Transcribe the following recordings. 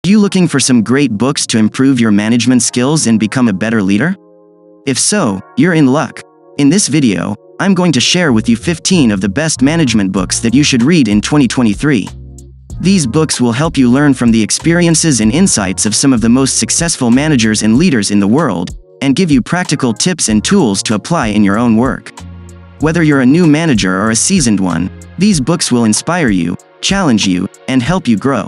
Are you looking for some great books to improve your management skills and become a better leader? If so, you're in luck. In this video, I'm going to share with you 15 of the best management books that you should read in 2023. These books will help you learn from the experiences and insights of some of the most successful managers and leaders in the world, and give you practical tips and tools to apply in your own work. Whether you're a new manager or a seasoned one, these books will inspire you, challenge you, and help you grow.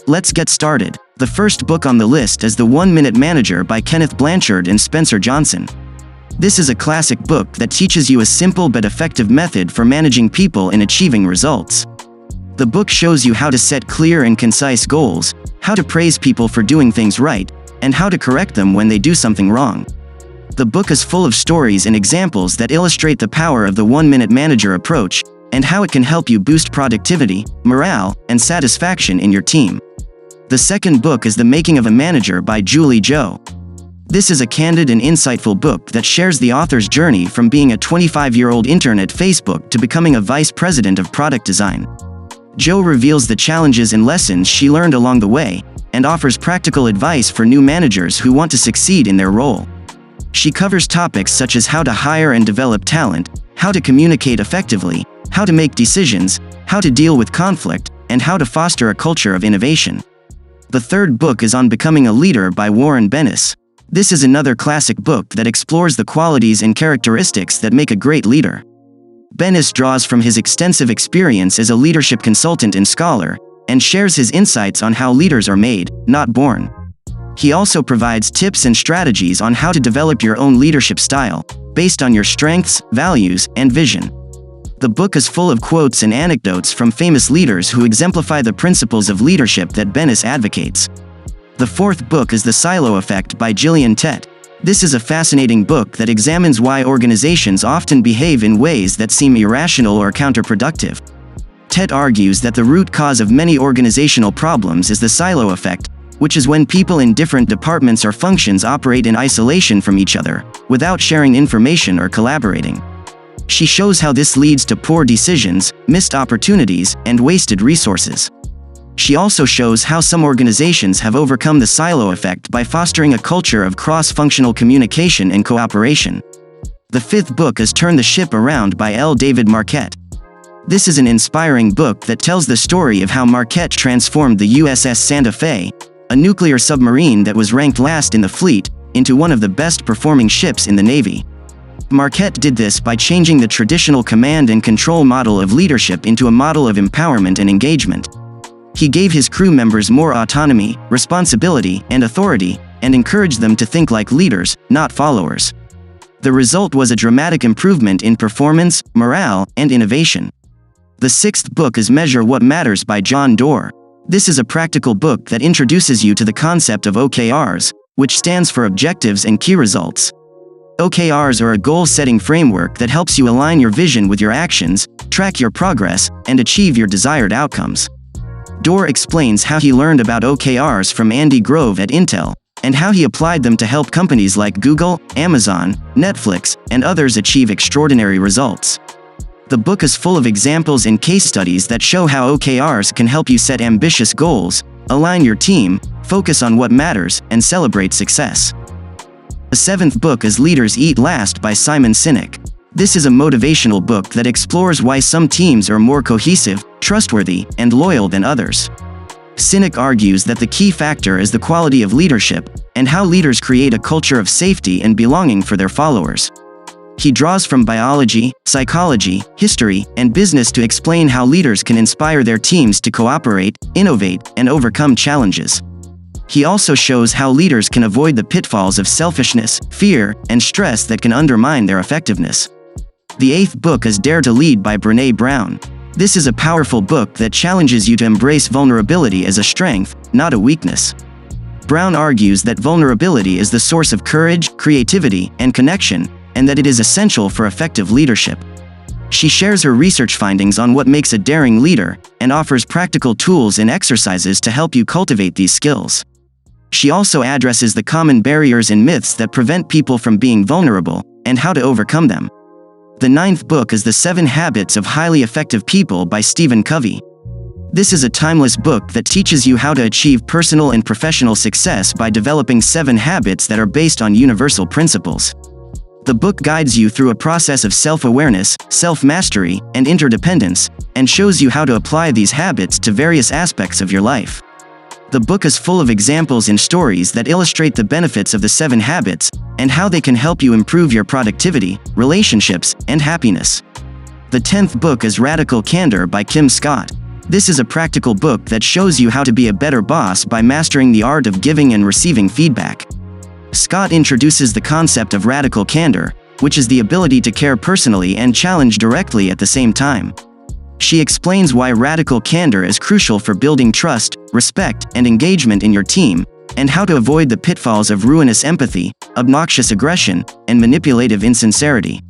Let's get started. The first book on the list is The 1-Minute Manager by Kenneth Blanchard and Spencer Johnson. This is a classic book that teaches you a simple but effective method for managing people and achieving results. The book shows you how to set clear and concise goals, how to praise people for doing things right, and how to correct them when they do something wrong. The book is full of stories and examples that illustrate the power of the 1-minute manager approach, and how it can help you boost productivity, morale, and satisfaction in your team. The second book is The Making of a Manager by Julie Zhou. This is a candid and insightful book that shares the author's journey from being a 25-year-old intern at Facebook to becoming a vice president of product design. Zhou reveals the challenges and lessons she learned along the way, and offers practical advice for new managers who want to succeed in their role. She covers topics such as how to hire and develop talent, how to communicate effectively, how to make decisions, how to deal with conflict, and how to foster a culture of innovation. The third book is On Becoming a Leader by Warren Bennis. This is another classic book that explores the qualities and characteristics that make a great leader. Bennis draws from his extensive experience as a leadership consultant and scholar, and shares his insights on how leaders are made, not born. He also provides tips and strategies on how to develop your own leadership style, based on your strengths, values, and vision. The book is full of quotes and anecdotes from famous leaders who exemplify the principles of leadership that Bennis advocates. The fourth book is The Silo Effect by Gillian Tett. This is a fascinating book that examines why organizations often behave in ways that seem irrational or counterproductive. Tett argues that the root cause of many organizational problems is the silo effect, which is when people in different departments or functions operate in isolation from each other, without sharing information or collaborating. She shows how this leads to poor decisions, missed opportunities, and wasted resources. She also shows how some organizations have overcome the silo effect by fostering a culture of cross-functional communication and cooperation. The fifth book is Turn the Ship Around by L. David Marquette. This is an inspiring book that tells the story of how Marquette transformed the USS Santa Fe, a nuclear submarine that was ranked last in the fleet, into one of the best-performing ships in the Navy. Marquette did this by changing the traditional command and control model of leadership into a model of empowerment and engagement. He gave his crew members more autonomy, responsibility, and authority, and encouraged them to think like leaders, not followers. The result was a dramatic improvement in performance, morale, and innovation. The sixth book is Measure What Matters by John Doerr. This is a practical book that introduces you to the concept of OKRs, which stands for Objectives and Key Results. OKRs are a goal-setting framework that helps you align your vision with your actions, track your progress, and achieve your desired outcomes. Doerr explains how he learned about OKRs from Andy Grove at Intel, and how he applied them to help companies like Google, Amazon, Netflix, and others achieve extraordinary results. The book is full of examples and case studies that show how OKRs can help you set ambitious goals, align your team, focus on what matters, and celebrate success. The seventh book is Leaders Eat Last by Simon Sinek. This is a motivational book that explores why some teams are more cohesive, trustworthy, and loyal than others. Sinek argues that the key factor is the quality of leadership, and how leaders create a culture of safety and belonging for their followers. He draws from biology, psychology, history, and business to explain how leaders can inspire their teams to cooperate, innovate, and overcome challenges. He also shows how leaders can avoid the pitfalls of selfishness, fear, and stress that can undermine their effectiveness. The eighth book is Dare to Lead by Brené Brown. This is a powerful book that challenges you to embrace vulnerability as a strength, not a weakness. Brown argues that vulnerability is the source of courage, creativity, and connection, and that it is essential for effective leadership. She shares her research findings on what makes a daring leader, and offers practical tools and exercises to help you cultivate these skills. She also addresses the common barriers and myths that prevent people from being vulnerable, and how to overcome them. The ninth book is The 7 Habits of Highly Effective People by Stephen Covey. This is a timeless book that teaches you how to achieve personal and professional success by developing 7 habits that are based on universal principles. The book guides you through a process of self-awareness, self-mastery, and interdependence, and shows you how to apply these habits to various aspects of your life. The book is full of examples and stories that illustrate the benefits of the 7 habits, and how they can help you improve your productivity, relationships, and happiness. The 10th book is Radical Candor by Kim Scott. This is a practical book that shows you how to be a better boss by mastering the art of giving and receiving feedback. Scott introduces the concept of radical candor, which is the ability to care personally and challenge directly at the same time. She explains why radical candor is crucial for building trust, respect, and engagement in your team, and how to avoid the pitfalls of ruinous empathy, obnoxious aggression, and manipulative insincerity.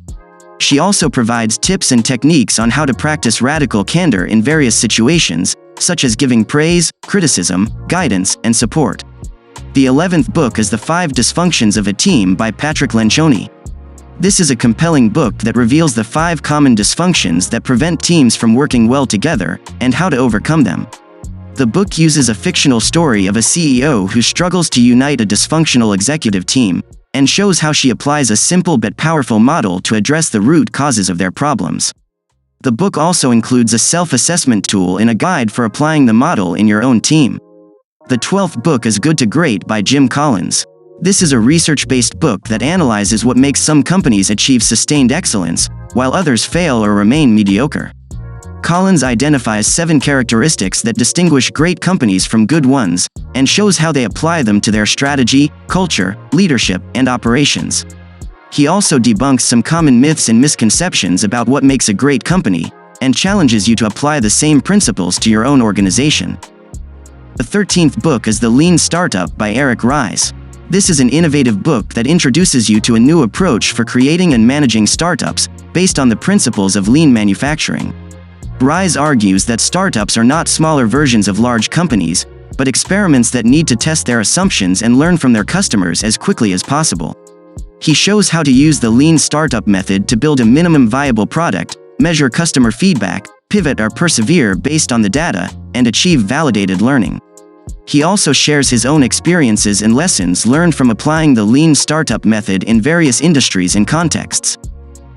She also provides tips and techniques on how to practice radical candor in various situations, such as giving praise, criticism, guidance, and support. The 11th book is The 5 Dysfunctions of a Team by Patrick Lencioni. This is a compelling book that reveals the 5 common dysfunctions that prevent teams from working well together, and how to overcome them. The book uses a fictional story of a CEO who struggles to unite a dysfunctional executive team, and shows how she applies a simple but powerful model to address the root causes of their problems. The book also includes a self-assessment tool and a guide for applying the model in your own team. The 12th book is Good to Great by Jim Collins. This is a research-based book that analyzes what makes some companies achieve sustained excellence, while others fail or remain mediocre. Collins identifies 7 characteristics that distinguish great companies from good ones, and shows how they apply them to their strategy, culture, leadership, and operations. He also debunks some common myths and misconceptions about what makes a great company, and challenges you to apply the same principles to your own organization. The 13th book is The Lean Startup by Eric Ries. This is an innovative book that introduces you to a new approach for creating and managing startups, based on the principles of lean manufacturing. Ries argues that startups are not smaller versions of large companies, but experiments that need to test their assumptions and learn from their customers as quickly as possible. He shows how to use the lean startup method to build a minimum viable product, measure customer feedback, pivot or persevere based on the data, and achieve validated learning. He also shares his own experiences and lessons learned from applying the lean startup method in various industries and contexts.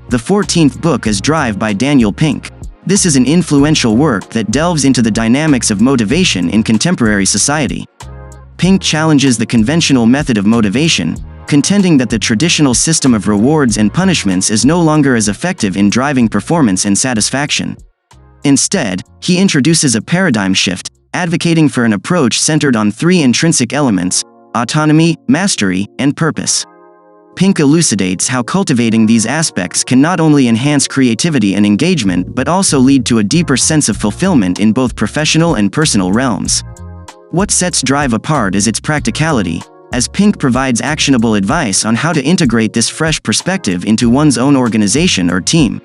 The 14th book is Drive by Daniel Pink. This is an influential work that delves into the dynamics of motivation in contemporary society. Pink challenges the conventional method of motivation, contending that the traditional system of rewards and punishments is no longer as effective in driving performance and satisfaction. Instead, he introduces a paradigm shift, advocating for an approach centered on 3 intrinsic elements: autonomy, mastery, and purpose. Pink elucidates how cultivating these aspects can not only enhance creativity and engagement but also lead to a deeper sense of fulfillment in both professional and personal realms. What sets Drive apart is its practicality, as Pink provides actionable advice on how to integrate this fresh perspective into one's own organization or team.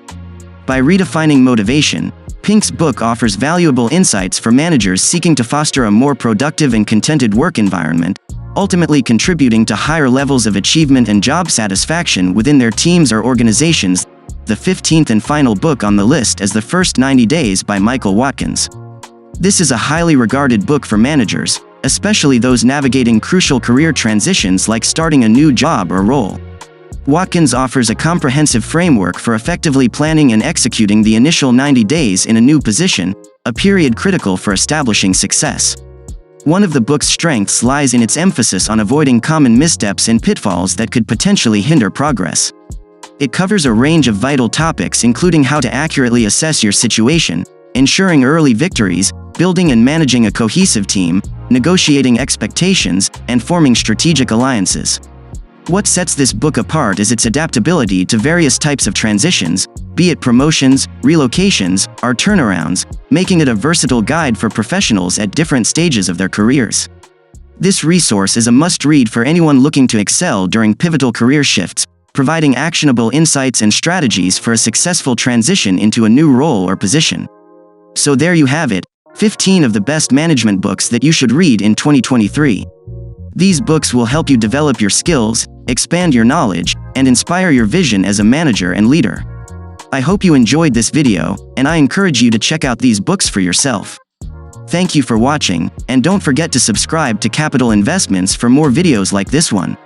By redefining motivation, Pink's book offers valuable insights for managers seeking to foster a more productive and contented work environment, ultimately contributing to higher levels of achievement and job satisfaction within their teams or organizations. The 15th and final book on the list is The First 90 Days by Michael Watkins. This is a highly regarded book for managers, especially those navigating crucial career transitions like starting a new job or role. Watkins offers a comprehensive framework for effectively planning and executing the initial 90 days in a new position, a period critical for establishing success. One of the book's strengths lies in its emphasis on avoiding common missteps and pitfalls that could potentially hinder progress. It covers a range of vital topics including how to accurately assess your situation, ensuring early victories, building and managing a cohesive team, negotiating expectations, and forming strategic alliances. What sets this book apart is its adaptability to various types of transitions, be it promotions, relocations, or turnarounds, making it a versatile guide for professionals at different stages of their careers. This resource is a must-read for anyone looking to excel during pivotal career shifts, providing actionable insights and strategies for a successful transition into a new role or position. So there you have it, 15 of the best management books that you should read in 2023. These books will help you develop your skills, expand your knowledge, and inspire your vision as a manager and leader. I hope you enjoyed this video, and I encourage you to check out these books for yourself. Thank you for watching, and don't forget to subscribe to Capital Investments for more videos like this one.